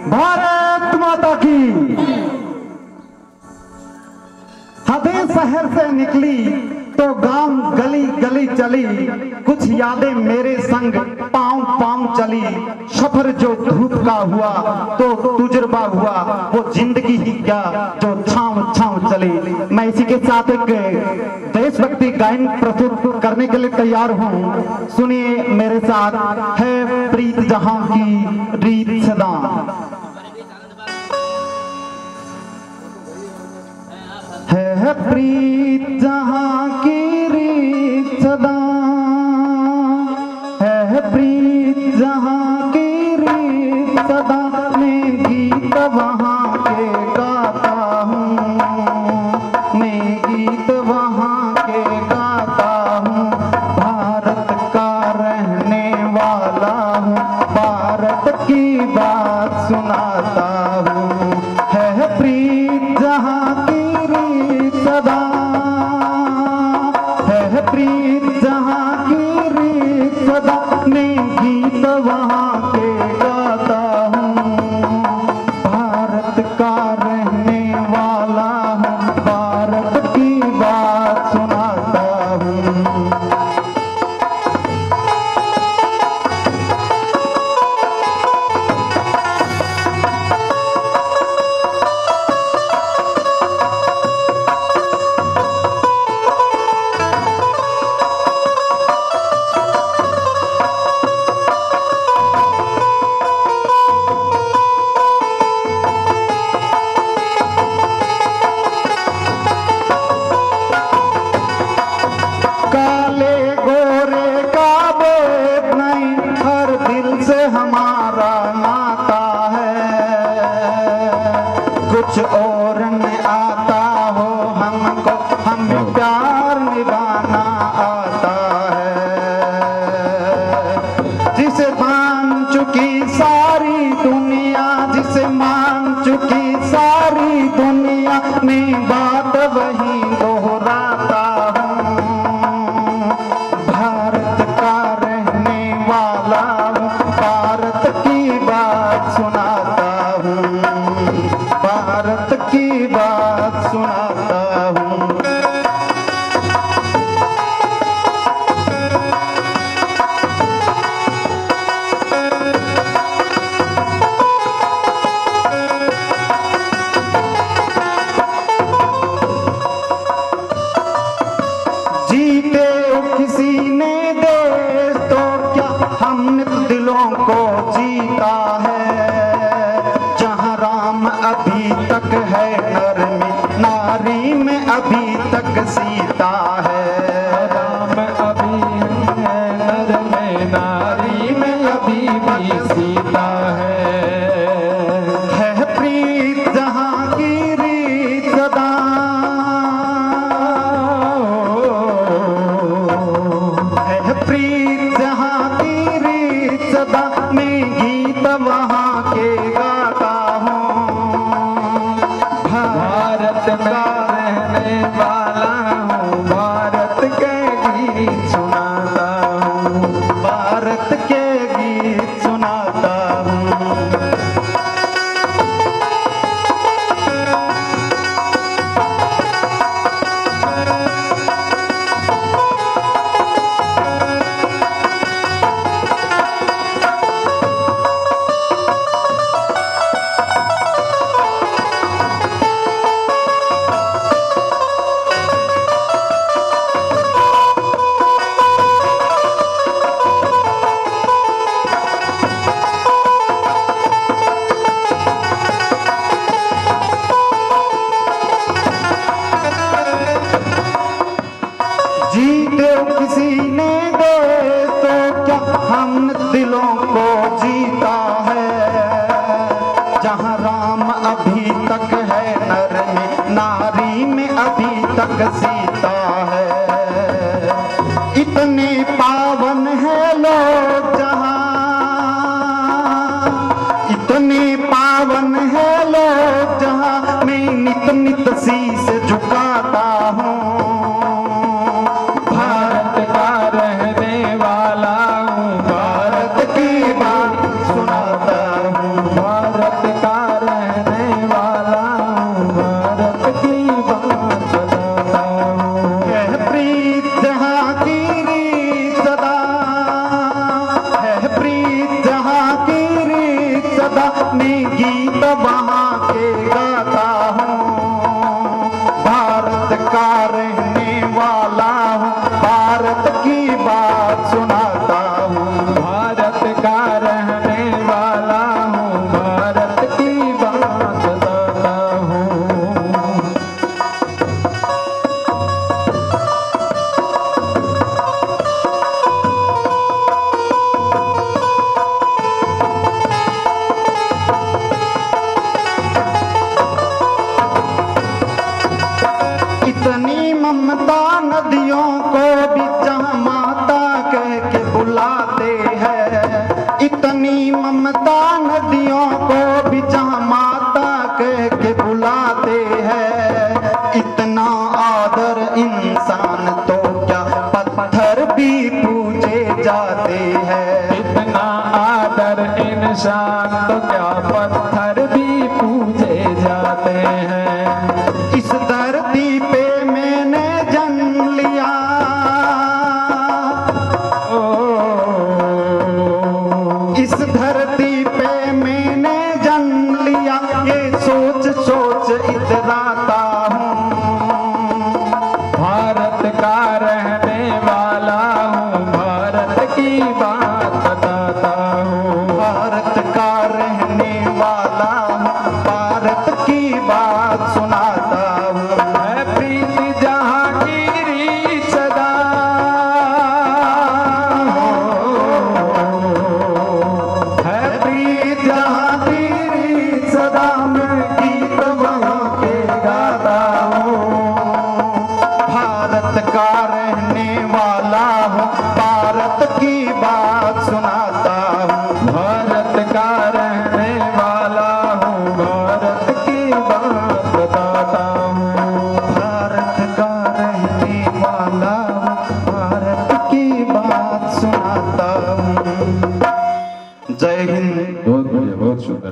भारत माता की। हदें शहर से निकली तो गांव गली गली चली, कुछ यादें मेरे संग पांव पांव चली। सफर जो धूप का हुआ तो तुजुर्बा हुआ, वो जिंदगी ही क्या जो छांव छांव चली। मैं इसी के साथ एक देशभक्ति गायन प्रस्तुत करने के लिए तैयार हूँ। सुनिए मेरे साथ, है प्रीत जहां की रीत सदा। है प्रीत जहां की रीत सदा, है प्रीत जहां की रीत सदा। मैं गीत वहां के गाता हूँ, मैं गीत वहां के गाता हूँ। भारत का रहने वाला हूँ, भारत की बात सुनाता हूँ। है प्रीत जहां की सदा, है प्रीत जहां की रीत सदा। मैं गीत वहां के गाता हूँ, भारत का रहने वाला हूँ, भारत की बात सुनाता हूँ। हमारा नाता है, कुछ और न आता हो हमको, हमें प्यार निभाना आता है। जिसे मान चुकी सारी दुनिया, जिसे मान चुकी सारी दुनिया, मैं बात वही दोहराता हूँ। भारत का रहने वाला हूँ, भारत की बात सुनाता हूँ, भारत की बात सुनाता हूँ। जीते किसी ने देश तो क्या, हमने दिलों को जीता है। जहाँ राम अभी तक है नर में, नारी में अभी तक सीता है। राम अभी है नर में, नारी में अभी भी सीता है। है प्रीत जहाँ की रीत सदा, है प्रीत जहाँ की रीत सदा। मैं गीत वहाँ के गाता हूँ, भारत का रहने वाला हूँ, भारत के गीत सुनाता हूँ, भारत के गीत सुनाता हूँ। जीते किसी ने दे तो क्या, हम दिलों को जीता है। जहाँ राम अभी तक है नर में, नारी में अभी तक सीता है। इतने पावन है लोग जहाँ, इतने पावन है लोग जहाँ, मैं नित नित शीस झुकाता हूँ। भारत का रहने वाला हूँ, भारत की बात सुनाता हूँ, भारत पुराने गीत वहाँ के गाता हूँ। भारत का रहने वाला हूँ, भारत की बात सुनाता हूँ। भारत का रहने वाला हूँ, भारत की बात बताता हूँ। इतनी ममता नदियों को भी जहाँ माता कह के बुलाते हैं। इतनी ममता नदियों को भी जहाँ माता कह के बुलाते हैं। इतना आदर इंसान तो क्या पत्थर भी पूजे जाते हैं। इतना आदर इंसान तो क्या पत्थर भी पूजे जाते हैं। इस धरती पे मैंने जन्म लिया, इस धरती पे मैंने जन्म लिया, ये सोच सोच इतराता हूँ। भारत का रहने वाला हूँ, भारत की बात बताता हूँ। भारत का रहने वाला हूँ, भारत की बात सुनाता हूँ। है प्रीति जहांगीरी सदा, है प्रीत जहांगीरी सदा, मैं गीत वहाँ के गाता हूँ। भारत का रहने वाला हूँ, भारत की बात सुनाता हूँ। भारत का रहने वाला हूँ, भारत की बात बताता हूँ। भारत का रहने वाला हूँ, भारत की बात सुनाता हूँ। जय हिंद। बहुत बढ़िया, बहुत सुंदर।